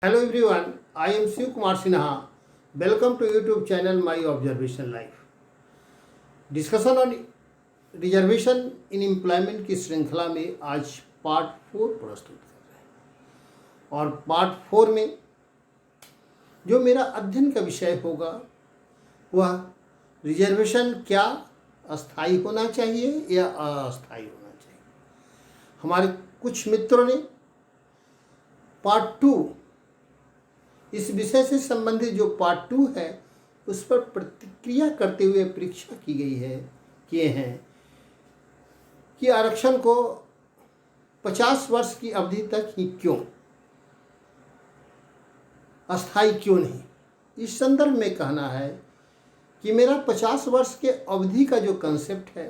Hello everyone, I am Shiv Kumar Sinha. Welcome to YouTube channel My Observation Life. Discussion on reservation in employment की श्रृंखला में आज part 4 प्रस्तुत कर रहे हैं और पार्ट 4 में जो मेरा अध्ययन का विषय होगा वह रिजर्वेशन क्या अस्थायी होना चाहिए या अस्थायी होना चाहिए। हमारे कुछ मित्रों ने पार्ट 2 इस विषय से संबंधित जो पार्ट 2 है उस पर प्रतिक्रिया करते हुए परीक्षा की गई है किए हैं कि आरक्षण को 50 वर्ष की अवधि तक ही क्यों, अस्थायी क्यों नहीं। इस संदर्भ में कहना है कि मेरा 50 वर्ष के अवधि का जो कंसेप्ट है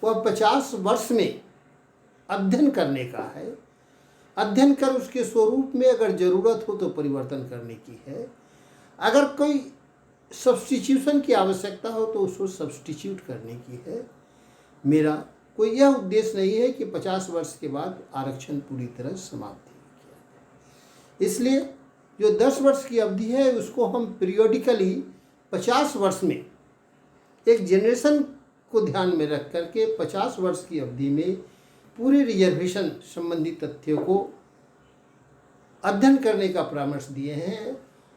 वह 50 वर्ष में अध्ययन करने का है। अध्ययन कर उसके स्वरूप में अगर ज़रूरत हो तो परिवर्तन करने की है। अगर कोई सब्स्टिट्यूशन की आवश्यकता हो तो उसको सब्स्टिट्यूट करने की है। मेरा कोई यह उद्देश्य नहीं है कि 50 वर्ष के बाद आरक्षण पूरी तरह समाप्त किया जाए। इसलिए जो 10 वर्ष की अवधि है उसको हम पीरियोडिकली 50 वर्ष में एक जनरेशन को ध्यान में रख करके 50 वर्ष की अवधि में पूरे रिजर्वेशन संबंधी तथ्यों को अध्ययन करने का परामर्श दिए हैं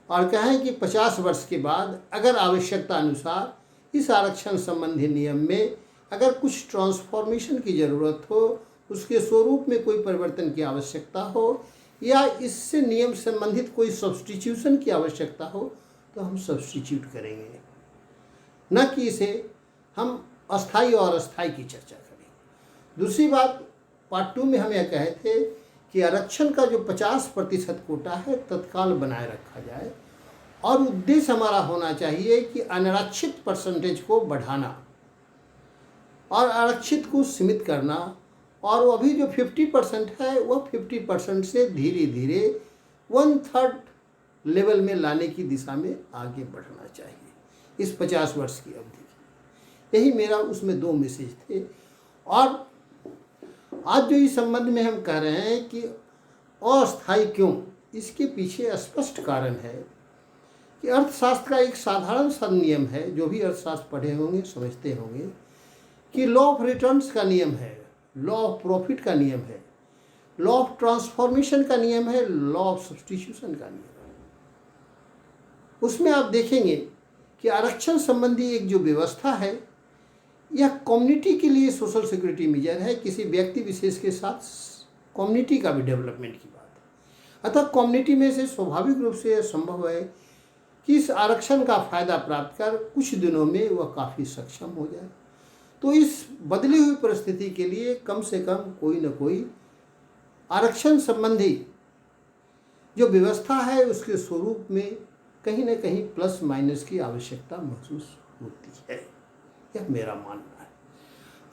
और कहें कि 50 वर्ष के बाद अगर आवश्यकता अनुसार इस आरक्षण संबंधी नियम में अगर कुछ ट्रांसफॉर्मेशन की ज़रूरत हो, उसके स्वरूप में कोई परिवर्तन की आवश्यकता हो या इससे नियम संबंधित कोई सब्स्टिट्यूशन की आवश्यकता हो तो हम सब्स्टिट्यूट करेंगे, न कि इसे हम अस्थायी और अस्थायी की चर्चा करेंगे। दूसरी बात, पार्ट 2 में हम यह कहे थे कि आरक्षण का जो 50% कोटा है तत्काल बनाए रखा जाए और उद्देश्य हमारा होना चाहिए कि अनारक्षित परसेंटेज को बढ़ाना और आरक्षित को सीमित करना, और वो अभी जो 50% है वह 50% से धीरे धीरे 1/3 लेवल में लाने की दिशा में आगे बढ़ना चाहिए इस 50 वर्ष की अवधि। यही मेरा उसमें 2 मैसेज थे। और आज जो इस संबंध में हम कह रहे हैं कि अस्थायी क्यों, इसके पीछे स्पष्ट कारण है कि अर्थशास्त्र का एक साधारण सा नियम है, जो भी अर्थशास्त्र पढ़े होंगे समझते होंगे कि लॉ ऑफ रिटर्न्स का नियम है, लॉ ऑफ प्रॉफिट का नियम है, लॉ ऑफ ट्रांसफॉर्मेशन का नियम है, लॉ ऑफ सब्स्टिट्यूशन का नियम है। उसमें आप देखेंगे कि आरक्षण संबंधी एक जो व्यवस्था है यह कम्युनिटी के लिए सोशल सिक्योरिटी मेजर है, किसी व्यक्ति विशेष के साथ कम्युनिटी का भी डेवलपमेंट की बात है। अतः कम्युनिटी में से स्वाभाविक रूप से यह संभव है कि इस आरक्षण का फ़ायदा प्राप्त कर कुछ दिनों में वह काफ़ी सक्षम हो जाए। तो इस बदली हुई परिस्थिति के लिए कम से कम कोई न कोई आरक्षण संबंधी जो व्यवस्था है उसके स्वरूप में कहीं न कहीं प्लस माइनस की आवश्यकता महसूस होती है, यह मेरा मानना है।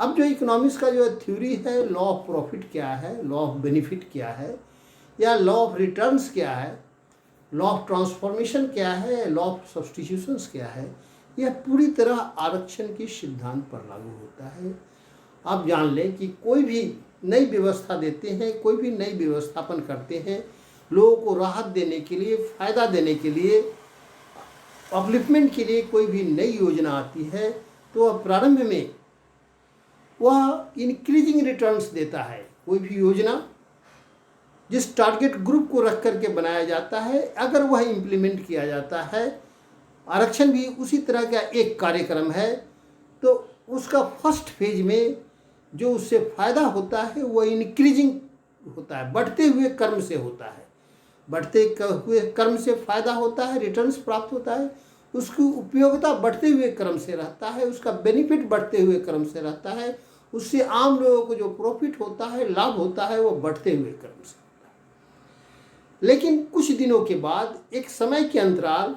अब जो इकोनॉमिक्स का जो थ्योरी है, लॉ ऑफ प्रॉफिट क्या है, लॉ ऑफ बेनिफिट क्या है, या लॉ ऑफ रिटर्न्स क्या है, लॉ ऑफ ट्रांसफॉर्मेशन क्या है, लॉ ऑफ सब्स्टिट्यूशंस क्या है, यह पूरी तरह आरक्षण के सिद्धांत पर लागू होता है। आप जान लें कि कोई भी नई व्यवस्था देते हैं, कोई भी नई व्यवस्थापन करते हैं, लोगों को राहत देने के लिए, फ़ायदा देने के लिए, अपलिफ्टमेंट के लिए कोई भी नई योजना आती है तो वह प्रारंभ में वह इंक्रीजिंग रिटर्न्स देता है। कोई भी योजना जिस टारगेट ग्रुप को रख करके बनाया जाता है, अगर वह इम्प्लीमेंट किया जाता है, आरक्षण भी उसी तरह का एक कार्यक्रम है, तो उसका फर्स्ट फेज में जो उससे फ़ायदा होता है वह इंक्रीजिंग होता है, बढ़ते हुए क्रम से होता है। बढ़ते हुए क्रम से फ़ायदा होता है, रिटर्न्स प्राप्त होता है, उसकी उपयोगिता बढ़ते हुए क्रम से रहता है, उसका बेनिफिट बढ़ते हुए क्रम से रहता है, उससे आम लोगों को जो प्रॉफिट होता है, लाभ होता है, वो बढ़ते हुए क्रम से होता है। लेकिन कुछ दिनों के बाद एक समय के अंतराल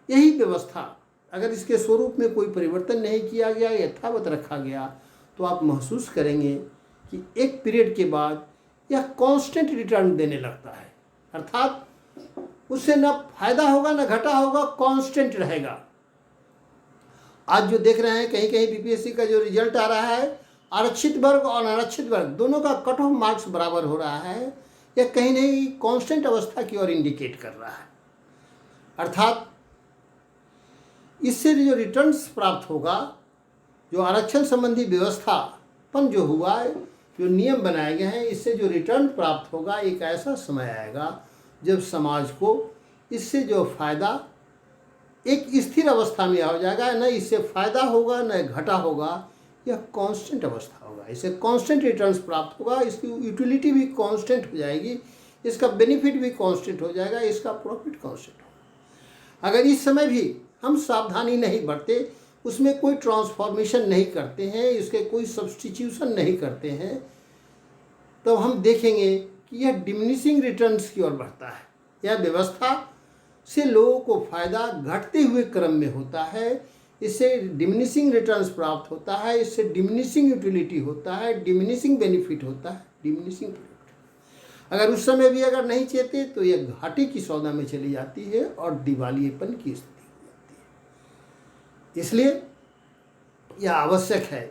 यही व्यवस्था अगर इसके स्वरूप में कोई परिवर्तन नहीं किया गया, यथावत रखा गया, तो आप महसूस करेंगे कि एक पीरियड के बाद यह कांस्टेंट रिटर्न देने लगता है, अर्थात उससे न फायदा होगा न घटा होगा, कांस्टेंट रहेगा। आज जो देख रहे हैं कहीं कहीं बीपीएससी का जो रिजल्ट आ रहा है, आरक्षित वर्ग और अनारक्षित वर्ग दोनों का कट ऑफ मार्क्स बराबर हो रहा है। यह कहीं नहीं कांस्टेंट अवस्था की ओर इंडिकेट कर रहा है। अर्थात इससे जो रिटर्न्स प्राप्त होगा, जो आरक्षण संबंधी व्यवस्थापन जो हुआ है, जो नियम बनाए गए हैं, इससे जो रिटर्न प्राप्त होगा, एक ऐसा समय आएगा जब समाज को इससे जो फायदा एक स्थिर अवस्था में हो जाएगा, न इससे फायदा होगा न घटा होगा, यह कांस्टेंट अवस्था होगा। इससे कांस्टेंट रिटर्न्स प्राप्त होगा, इसकी यूटिलिटी भी कांस्टेंट हो जाएगी, इसका बेनिफिट भी कांस्टेंट हो जाएगा, इसका प्रॉफिट कांस्टेंट होगा। अगर इस समय भी हम सावधानी नहीं बरते, उसमें कोई ट्रांसफॉर्मेशन नहीं करते हैं, इसके कोई सब्स्टिट्यूशन नहीं करते हैं, तो हम देखेंगे कि यह डिमिनिशिंग रिटर्न्स की ओर बढ़ता है। यह व्यवस्था से लोगों को फायदा घटते हुए क्रम में होता है, इससे डिमिनिशिंग रिटर्न्स प्राप्त होता है, इससे डिमिनिशिंग यूटिलिटी होता है, डिमिनिशिंग बेनिफिट होता है, डिमिनिशिंग प्रॉफिट। अगर उस समय भी अगर नहीं चेते तो यह घाटे की सौदा में चली जाती है और दिवालियेपन की स्थिति हो जाती है। इसलिए यह आवश्यक है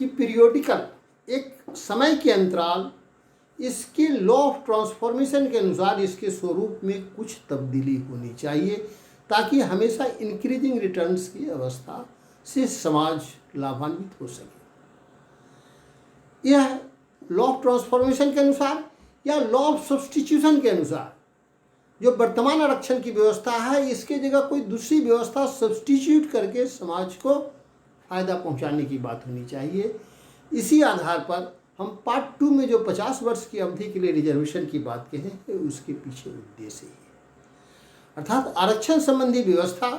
कि पीरियोडिकल एक समय के अंतराल इसके लॉ ऑफ ट्रांसफॉर्मेशन के अनुसार इसके स्वरूप में कुछ तब्दीली होनी चाहिए, ताकि हमेशा इंक्रीजिंग रिटर्न्स की अवस्था से समाज लाभान्वित हो सके। यह लॉ ऑफ ट्रांसफॉर्मेशन के अनुसार या लॉ ऑफ सब्स्टिट्यूशन के अनुसार जो वर्तमान आरक्षण की व्यवस्था है, इसके जगह कोई दूसरी व्यवस्था सब्स्टिट्यूट करके समाज को फायदा पहुंचाने की बात होनी चाहिए। इसी आधार पर हम पार्ट 2 में जो 50 वर्ष की अवधि के लिए रिजर्वेशन की बात कहे हैं, उसके पीछे उद्देश्य है। अर्थात आरक्षण संबंधी व्यवस्था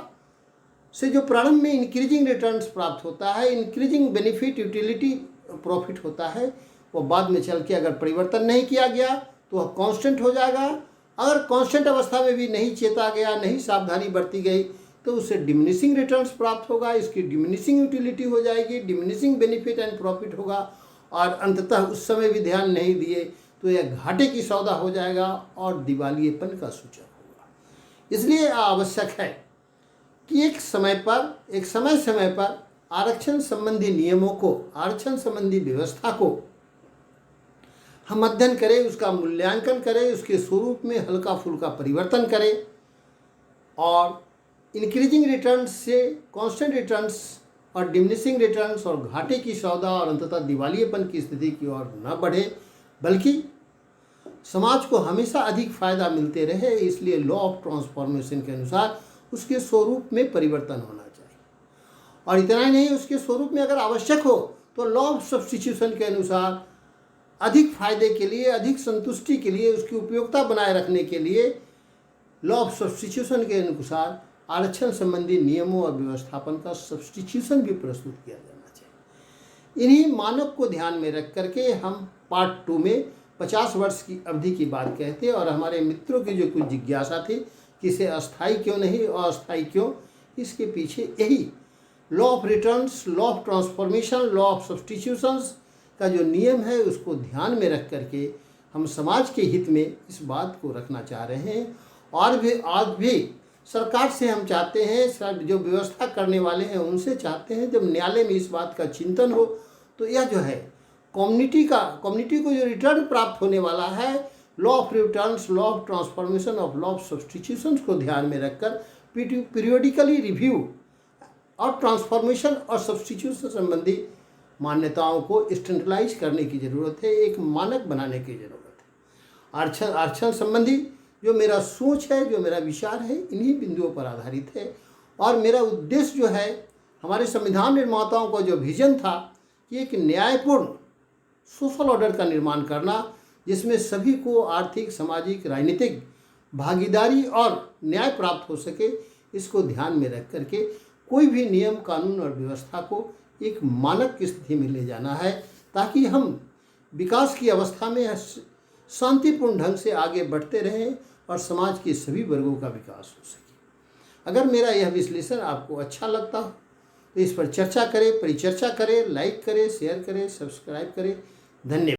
से जो प्रारंभ में इंक्रीजिंग रिटर्न्स प्राप्त होता है, इंक्रीजिंग बेनिफिट यूटिलिटी प्रॉफिट होता है, वो बाद में चल के अगर परिवर्तन नहीं किया गया तो वह कांस्टेंट हो जाएगा। अगर कांस्टेंट अवस्था में भी नहीं चेता गया, नहीं सावधानी बरती गई, तो उससे डिमिनिशिंग रिटर्न्स प्राप्त होगा, इसकी डिमिनिशिंग यूटिलिटी हो जाएगी, डिमिनिशिंग बेनिफिट एंड प्रॉफिट होगा, और अंततः उस समय भी ध्यान नहीं दिए तो यह घाटे की सौदा हो जाएगा और दिवालियेपन का सूचक होगा। इसलिए आवश्यक है कि एक समय पर आरक्षण संबंधी नियमों को, आरक्षण संबंधी व्यवस्था को हम अध्ययन करें, उसका मूल्यांकन करें, उसके स्वरूप में हल्का फुल्का परिवर्तन करें और इंक्रीजिंग रिटर्न्स से कांस्टेंट रिटर्न्स और डिमिनिशिंग रिटर्न्स और घाटे की सौदा और अंततः दिवालियेपन की स्थिति की ओर न बढ़े, बल्कि समाज को हमेशा अधिक फायदा मिलते रहे। इसलिए लॉ ऑफ ट्रांसफॉर्मेशन के अनुसार उसके स्वरूप में परिवर्तन होना चाहिए। और इतना ही नहीं, उसके स्वरूप में अगर आवश्यक हो तो लॉ ऑफ सब्स्टिट्यूशन के अनुसार अधिक फायदे के लिए, अधिक संतुष्टि के लिए, उसकी उपयोगिता बनाए रखने के लिए लॉ ऑफ सब्स्टिट्यूशन के अनुसार आरक्षण संबंधी नियमों और व्यवस्थापन का सब्स्टिट्यूशन भी प्रस्तुत किया जाना चाहिए। इन्हीं मानक को ध्यान में रख करके हम पार्ट 2 में 50 वर्ष की अवधि की बात कहते हैं। और हमारे मित्रों की जो कुछ जिज्ञासा थी कि इसे अस्थायी क्यों नहीं, अस्थायी क्यों, इसके पीछे यही law of returns, law of transformation, law of substitutions का जो नियम है, उसको ध्यान में रख करके हम समाज के हित में इस बात को रखना चाह रहे हैं। और भी आज भी सरकार से हम चाहते हैं, जो व्यवस्था करने वाले हैं उनसे चाहते हैं, जब न्यायालय में इस बात का चिंतन हो तो यह जो है कम्युनिटी को जो रिटर्न प्राप्त होने वाला है, law of returns, law of transformation of law of substitutions को ध्यान में रखकर पीरियोडिकली रिव्यू और ट्रांसफॉर्मेशन और सब्स्टिट्यूशन संबंधी मान्यताओं को स्टैंडर्डाइज करने की ज़रूरत है, एक मानक बनाने की ज़रूरत है। आरक्षण संबंधी जो मेरा सोच है, जो मेरा विचार है, इन्हीं बिंदुओं पर आधारित है। और मेरा उद्देश्य जो है, हमारे संविधान निर्माताओं का जो विजन था कि एक न्यायपूर्ण सोशल ऑर्डर का निर्माण करना, जिसमें सभी को आर्थिक, सामाजिक, राजनीतिक भागीदारी और न्याय प्राप्त हो सके, इसको ध्यान में रख करके कोई भी नियम, कानून और व्यवस्था को एक मानक की स्थिति में ले जाना है, ताकि हम विकास की अवस्था में शांतिपूर्ण ढंग से आगे बढ़ते रहें और समाज के सभी वर्गों का विकास हो सके। अगर मेरा यह विश्लेषण आपको अच्छा लगता हो तो इस पर चर्चा करें, परिचर्चा करें, लाइक करें, शेयर करें, सब्सक्राइब करें। धन्यवाद।